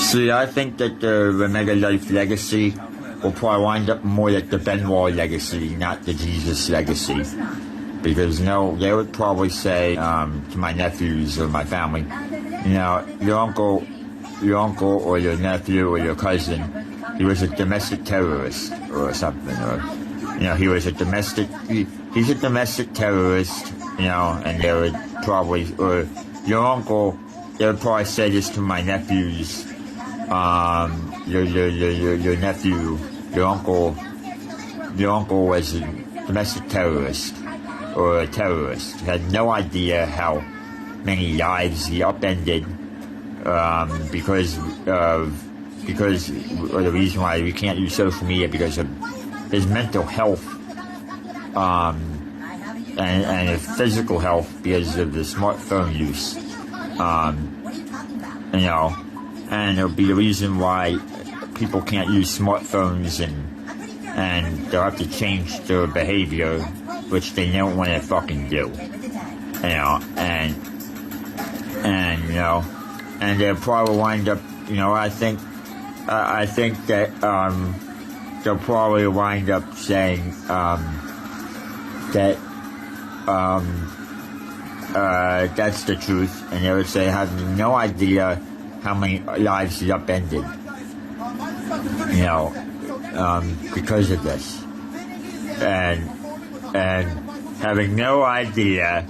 See, I think that the REYMEGA Life legacy will probably wind up more like the Benoit legacy, not the Jesus legacy. Because, they would probably say to my nephews or my family, your uncle or your nephew or your cousin, he was a domestic terrorist or something, or, he was he's a domestic terrorist, and they would probably, or your uncle, they would probably say this to my nephews, your nephew, your uncle was a domestic terrorist or a terrorist. He had no idea how many lives he upended, because the reason why we can't use social media because of his mental health, and his physical health because of the smartphone use, and it'll be the reason why people can't use smartphones and they'll have to change their behavior, which they don't want to fucking do, and they'll probably wind up, I think that, they'll probably wind up saying, that, that's the truth, and they would say, I have no idea how many lives he upended, because of this, and having no idea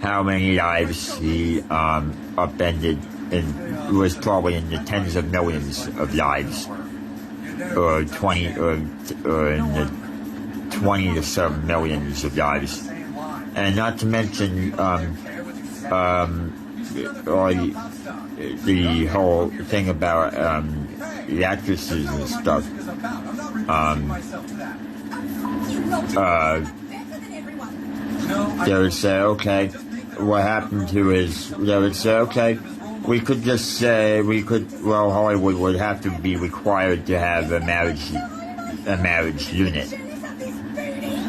how many lives he upended, and it was probably in the tens of millions of lives, or in the 20 to some millions of lives, and not to mention all the whole thing about the actresses and stuff. They would say, okay, what happened to his? They would say, okay, we could just say Hollywood would have to be required to have a marriage unit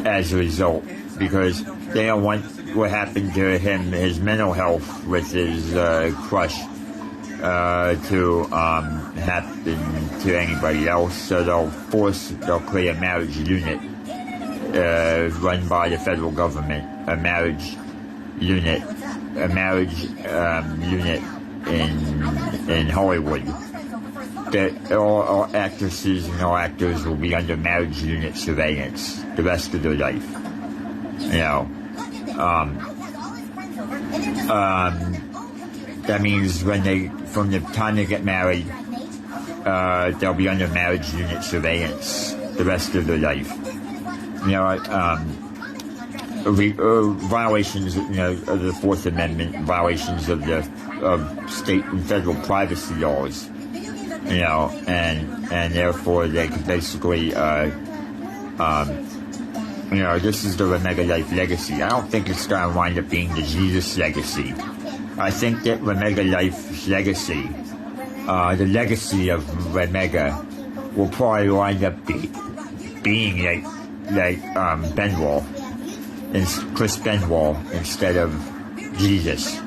as a result, because they don't want what happened to him, his mental health with his crush, to happen to anybody else. So they'll create a marriage unit run by the federal government, a marriage unit in Hollywood. That all actresses and all actors will be under marriage unit surveillance the rest of their life. That means from the time they get married, they'll be under marriage unit surveillance the rest of their life. Violations, of the Fourth Amendment, violations of state and federal privacy laws, and therefore they could basically, this is the REYMEGA Life legacy. I don't think it's going to wind up being the Jesus legacy. I think that REYMEGA Life's legacy, the legacy of REYMEGA, will probably wind up being like Benoit, Chris Benoit instead of Jesus.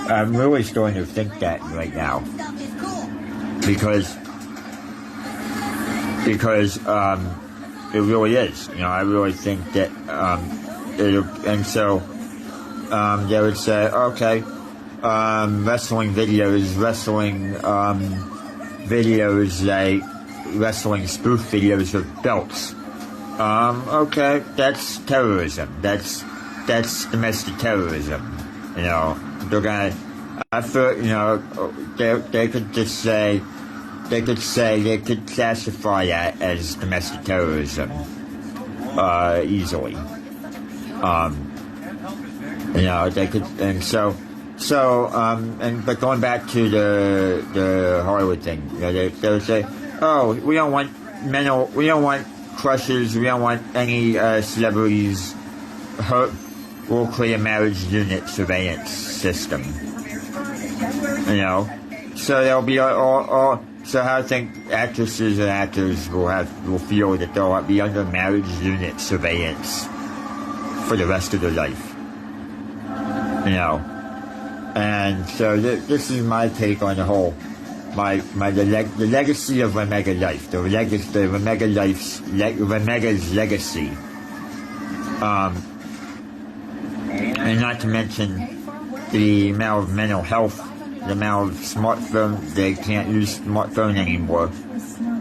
I'm really starting to think that right now, because it really is. I really think that they would say, okay, wrestling videos, like wrestling spoof videos of belts. Okay, that's terrorism. That's domestic terrorism. They're gonna, they could just say, they could classify that as domestic terrorism, easily. They could, but going back to the Hollywood thing, they would say, oh, we don't want crushes, we don't want any celebrities hurt. We'll create a marriage unit surveillance system. So there'll be all. So I think actresses and actors will feel that they'll be under marriage unit surveillance for the rest of their life. And so this is my take on the whole the legacy of REYMEGA Life, REYMEGA's legacy, and not to mention the amount of mental health, the amount of smartphone, they can't use smartphone anymore.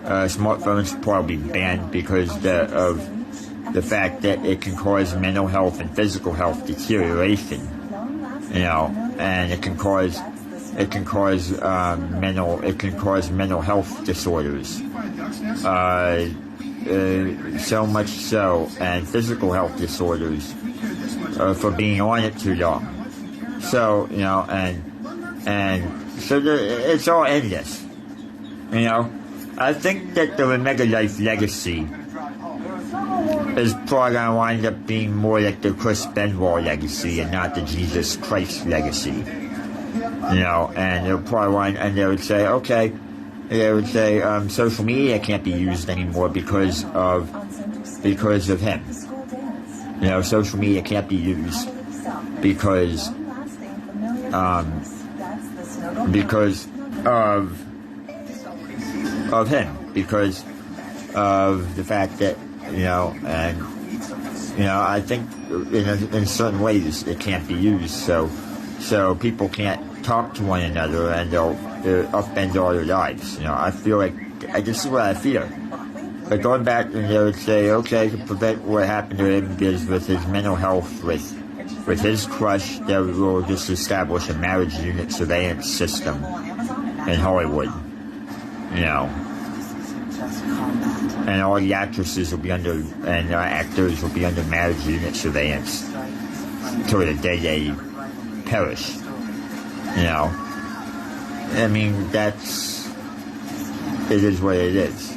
Smartphones probably banned because of the fact that it can cause mental health and physical health deterioration, and it can cause mental health disorders, so much so, and physical health disorders for being on it too long. So and so it's all endless. I think that the REYMEGA Life legacy is probably going to wind up being more like the Chris Benoit legacy and not the Jesus Christ legacy. And they'll probably they would say, okay, social media can't be used anymore because of him. Social media can't be used because of him, because of the fact that I think in certain ways it can't be used, so people can't talk to one another and they'll upend all their lives. I feel like this is what I fear. But going back, and they would say, okay, to prevent what happened to him is with his mental health, with his crush, they will just establish a marriage unit surveillance system in Hollywood. And all the actresses will be under, and actors will be under marriage unit surveillance till the day they perish. I mean, it is what it is.